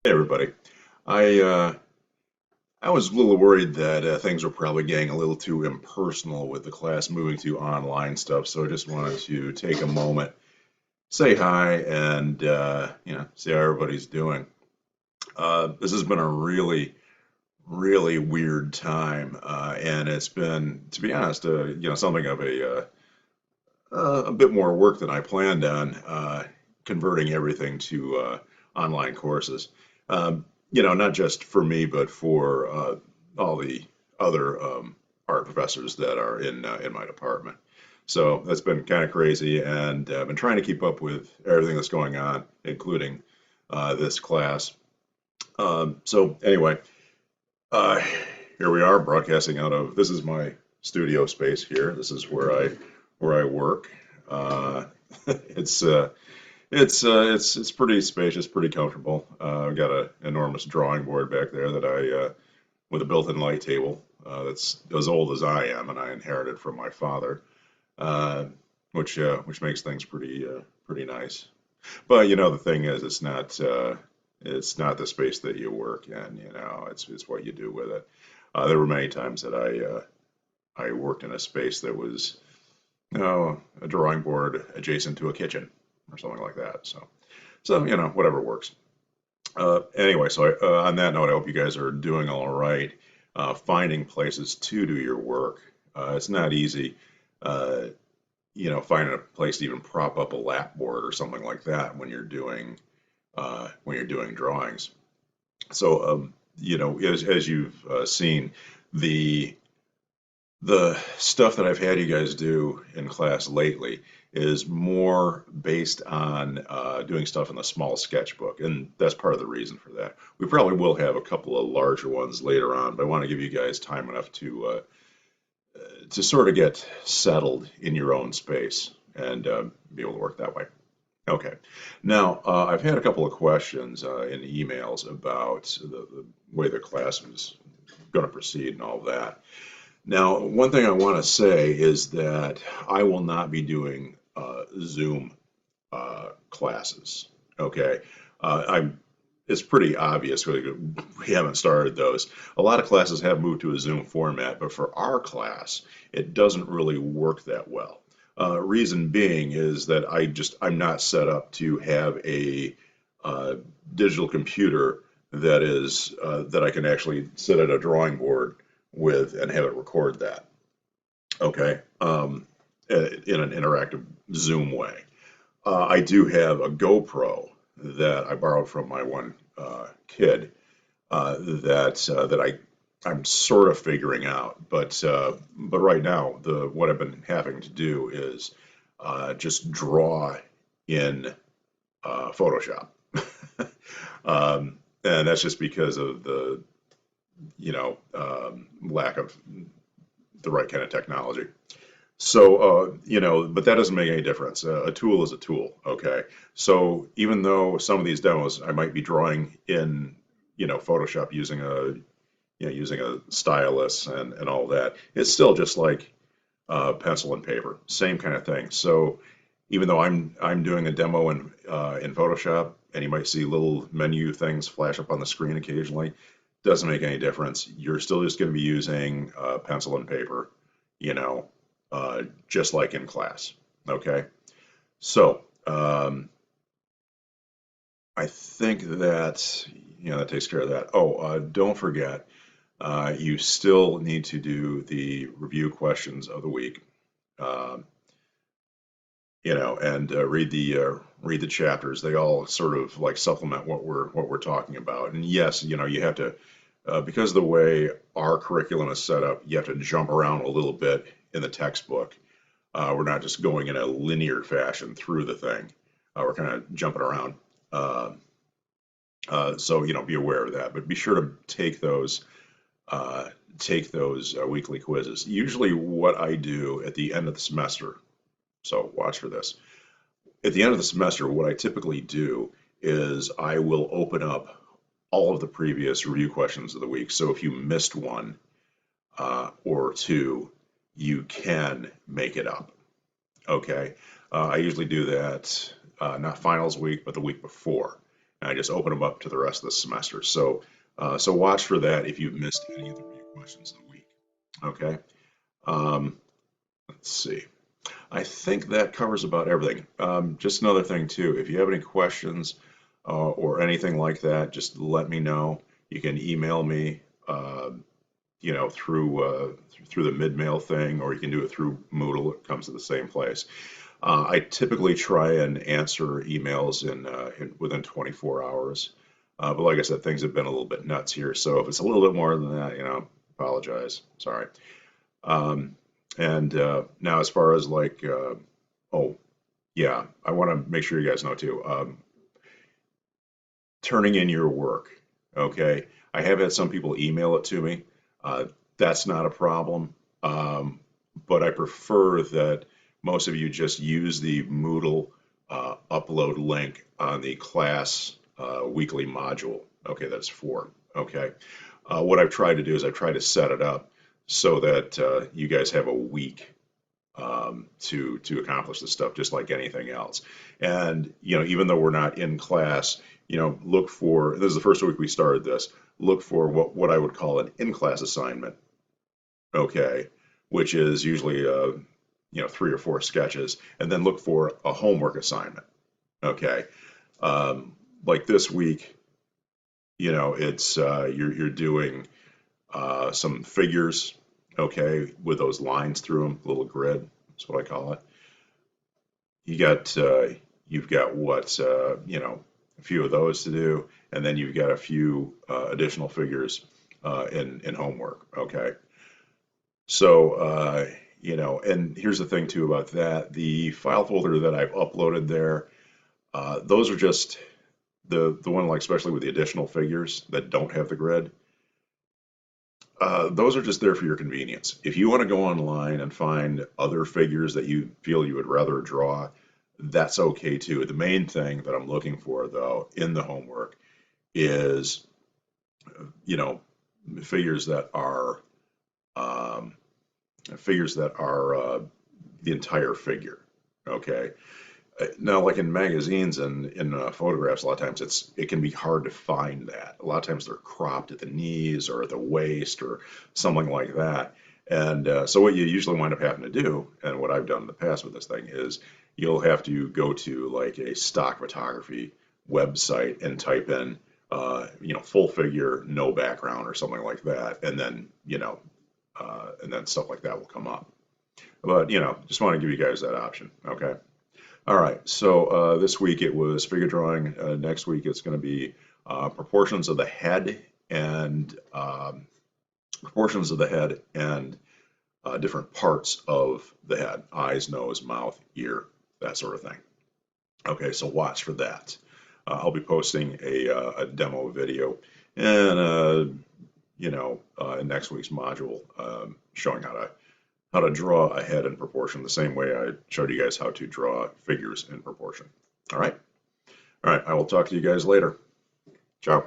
Hey everybody. I was a little worried that things were probably getting a little too impersonal with the class moving to online stuff, so I just wanted to take a moment, say hi, and see how everybody's doing. This has been a really weird time, and it's been, to be honest, something of a bit more work than I planned on, converting everything to online courses. Not just for me, but for all the other art professors that are in my department. So that's been kind of crazy, and I've been trying to keep up with everything that's going on, including this class. So anyway, uh, here we are broadcasting out of. This is my studio space here. This is where I work. Uh, it's uh, it's pretty spacious, pretty comfortable. I've got an enormous drawing board back there that with a built-in light table that's as old as I am, and I inherited from my father, uh, which makes things pretty nice. But the thing is, it's not the space that you work in. It's what you do with it. There were many times that I worked in a space that was a drawing board adjacent to a kitchen or something like that. So whatever works. Anyway, so on that note, I hope you guys are doing all right. Finding places to do your work. It's not easy. Uh, finding a place to even prop up a lap board or something like that when you're doing drawings. So as you've seen, the the stuff that I've had you guys do in class lately is more based on doing stuff in the small sketchbook, and that's part of the reason for that. We probably will have a couple of larger ones later on, but I want to give you guys time enough to sort of get settled in your own space and be able to work that way. Okay. Now, I've had a couple of questions in emails about the way the class is going to proceed and all that. Now, one thing I want to say is that I will not be doing Zoom classes. Okay, I'm. It's pretty obvious we haven't started those. A lot of classes have moved to a Zoom format, but for our class, it doesn't really work that well. Reason being is that I'm not set up to have a uh, digital computer that I can actually sit at a drawing board with and have it record that. Okay, in an interactive Zoom way. I do have a GoPro that I borrowed from my one kid that I'm sort of figuring out, but right now the what I've been having to do is just draw in Photoshop, and that's just because of the lack of the right kind of technology. So, but that doesn't make any difference. A tool is a tool, okay? So even though some of these demos I might be drawing in, Photoshop using a stylus and all that, it's still just like pencil and paper, same kind of thing. So even though I'm doing a demo in Photoshop, and you might see little menu things flash up on the screen occasionally, doesn't make any difference. You're still just going to be using pencil and paper, you know, just like in class. Okay, so I think that that takes care of that. Oh, don't forget, you still need to do the review questions of the week. Um, and read the chapters. They all sort of like supplement what we're talking about. And yes, you have to because of the way our curriculum is set up, you have to jump around a little bit in the textbook. We're not just going in a linear fashion through the thing. We're kind of jumping around. Uh, so be aware of that. But be sure to take those weekly quizzes. Usually, what I do at the end of the semester. So watch for this. At the end of the semester, what I typically do is I will open up all of the previous review questions of the week. So if you missed one or two, you can make it up. Okay. I usually do that not finals week, but the week before. and I just open them up to the rest of the semester. So watch for that if you've missed any of the review questions of the week. Okay. Um, let's see. I think that covers about everything. Just another thing too, if you have any questions or anything like that, just let me know. You can email me, through the mid-mail thing, or you can do it through Moodle. It comes to the same place. I typically try and answer emails in within 24 hours. But like I said, things have been a little bit nuts here. So if it's a little bit more than that, apologize. Sorry. And now, as far as like, oh, yeah, I want to make sure you guys know too. Turning in your work, okay? I have had some people email it to me. That's not a problem, but I prefer that most of you just use the Moodle upload link on the class weekly module. Okay, that's 4. Okay. What I've tried to do is I've tried to set it up so that you guys have a week to accomplish this stuff, just like anything else. And even though we're not in class, look for, this is the first week we started this, look for what I would call an in-class assignment, okay, which is usually 3 or 4 sketches, and then look for a homework assignment, okay. Like this week, it's you're doing some figures, okay, with those lines through them, little grid. That's what I call it. You've got what a few of those to do, and then you've got a few additional figures in homework. Okay, so and here's the thing too about that: the file folder that I've uploaded there, those are just the one, like especially with the additional figures that don't have the grid. Those are just there for your convenience. If you want to go online and find other figures that you feel you would rather draw, that's okay too. The main thing that I'm looking for, though, in the homework is, you know, figures that are the entire figure. Okay. Now, like in magazines and in photographs, a lot of times it can be hard to find that. A lot of times they're cropped at the knees or at the waist or something like that. And so what you usually wind up having to do, and what I've done in the past with this thing, is you'll have to go to like a stock photography website and type in, full figure, no background or something like that, and then stuff like that will come up. But just want to give you guys that option. Okay. All right, so this week it was figure drawing. Next week it's going to be proportions of the head and different parts of the head: eyes, nose, mouth, ear, that sort of thing. Okay, so watch for that. I'll be posting a demo video and in next week's module showing how to draw a head in proportion the same way I showed you guys how to draw figures in proportion. All right. All right. I will talk to you guys later. Ciao.